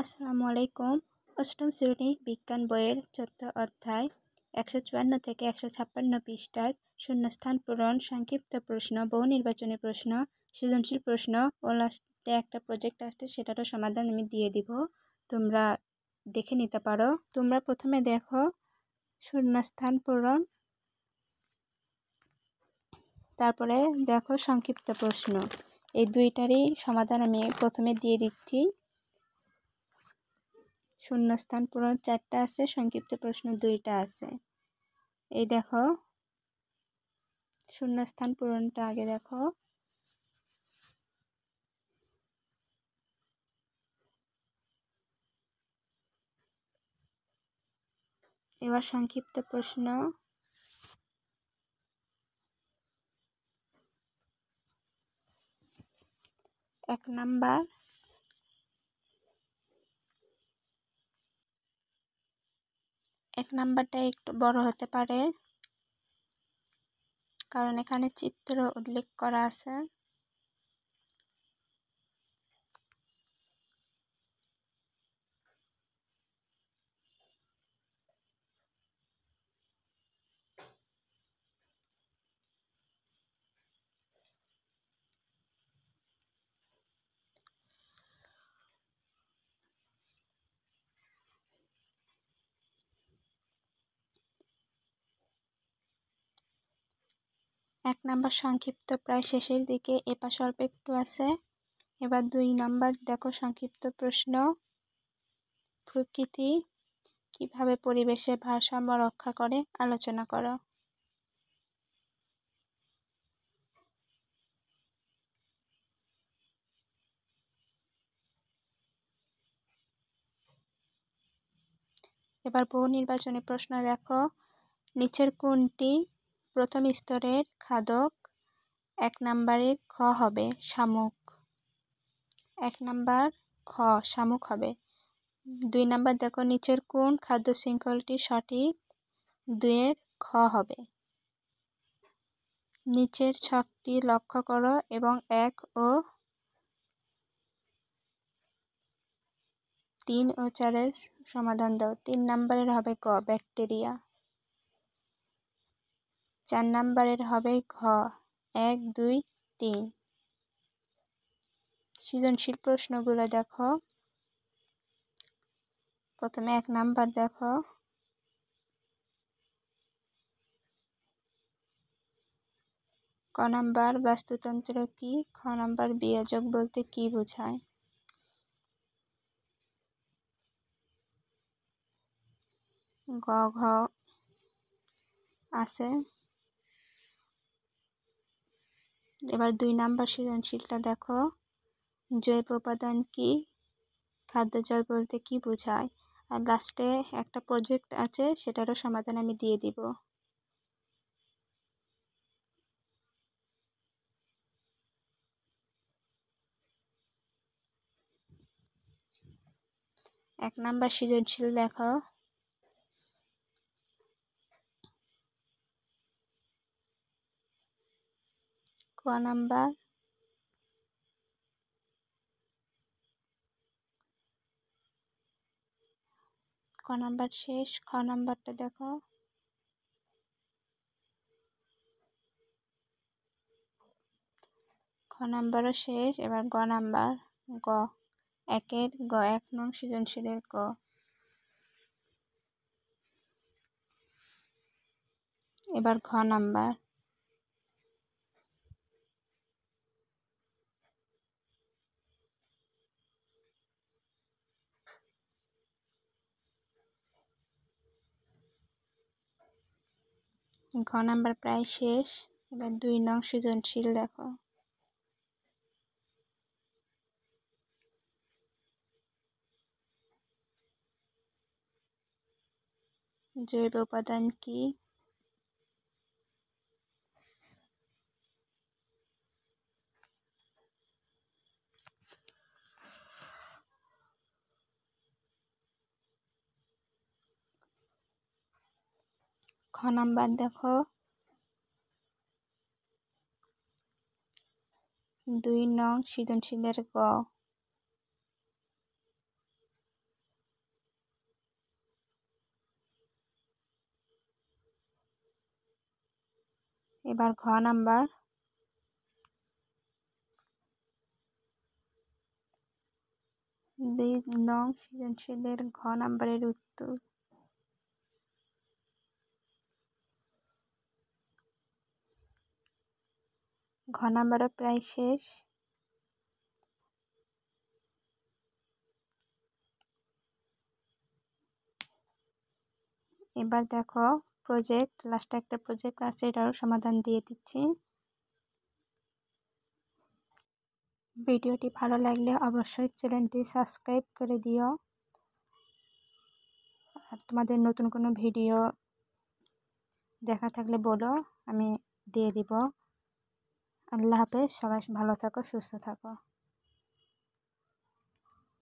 আসসালামু আলাইকুম। অষ্টম শ্রেণী বিজ্ঞান বইয়ের 14 অধ্যায় 154 থেকে 156 পৃষ্ঠার শূন্যস্থান পূরণ, সংক্ষিপ্ত প্রশ্ন, বহু নির্বাচনী প্রশ্ন, সৃজনশীল প্রশ্ন ও লাস্টে একটা প্রজেক্ট আসছে, সেটারও সমাধান আমি দিয়ে দিব। তোমরা দেখে নিতে পারো। তোমরা প্রথমে দেখো শূন্যস্থান পূরণ, তারপরে দেখো সংক্ষিপ্ত প্রশ্ন। এই দুইটারই সমাধান আমি প্রথমে দিয়ে দিচ্ছি। শূন্যস্থান পূরণ 4টা আছে, সংক্ষিপ্ত প্রশ্ন 2টা আছে। এই দেখো শূন্যস্থান পূরণটা আগে দেখো। এবার সংক্ষিপ্ত প্রশ্ন। এক নাম্বারটা একটু বড় হতে পারে, কারণ এখানে চিত্র উল্লেখ করা আছে। এক নাম্বার সংক্ষিপ্ত প্রায় শেষের দিকে, এপাশ অল্প একটু আছে। এবার 2 নাম্বার দেখো সংক্ষিপ্ত প্রশ্ন। প্রকৃতি কিভাবে পরিবেশের ভারসাম্য রক্ষা করে আলোচনা করো। এবার বহু নির্বাচনী প্রশ্ন দেখো। নিচের কোনটি প্রথম স্তরের খাদক? 1 নাম্বারের খ হবে শামুক। 1 নাম্বার খ শামুক হবে। 2 নাম্বার দেখো, নিচের কোন খাদ্য শৃঙ্খলটি সঠিক? 2 এর খ হবে। নিচের ছকটি লক্ষ্য করো এবং 1 ও 3 ও 4 এর সমাধান দাও। 3 নাম্বারের হবে ক ব্যাকটেরিয়া। 4 নাম্বারের হবে ঘ 1, 2, 3। সৃজনশীল প্রশ্নগুলো দেখো। প্রথমে 1 নাম্বার দেখো। ক নাম্বার বাস্তুতন্ত্র কি? খ নাম্বার বিয়োজক বলতে কি বোঝায়? গ ঘ আছে। এবার 2 নাম্বার সৃজনশীলটা দেখো। জৈব উপাদান কি? খাদ্য জল বলতে কি বোঝায়? আর লাস্টে একটা প্রজেক্ট আছে, সেটারও সমাধান আমি দিয়ে দিব। এক নাম্বার সৃজনশীল দেখো। ক নাম্বার। ক নাম্বার শেষ, খ নাম্বারটা দেখো। খ নাম্বারও শেষ। এবার গ নাম্বার। গ 1 নং সৃজনশীলের গ। এবার ঘ নাম্বার। ঘ নাম্বার প্রায় শেষ। এবার 2 নং সৃজনশীল দেখো। জৈব উপাদান কি? খ নাম্বার দেখো। 2 নং সৃজনশীলের গ। এবার ঘ নাম্বার, দুই নং সৃজনশীলের ঘ নাম্বারের উত্তর। ঘ নাম্বারও প্রায় শেষ। এবার দেখো প্রজেক্ট, লাস্টে একটা প্রজেক্ট আছে, এটারও সমাধান দিয়ে দিচ্ছি। ভিডিওটি ভালো লাগলে অবশ্যই চ্যানেলটি সাবস্ক্রাইব করে দিও। আর তোমাদের নতুন কোনো ভিডিও দেখা থাকলে বলো, আমি দিয়ে দিব। আল্লাহ হাফেজ, সবাই ভালো থাকো, সুস্থ থাকো।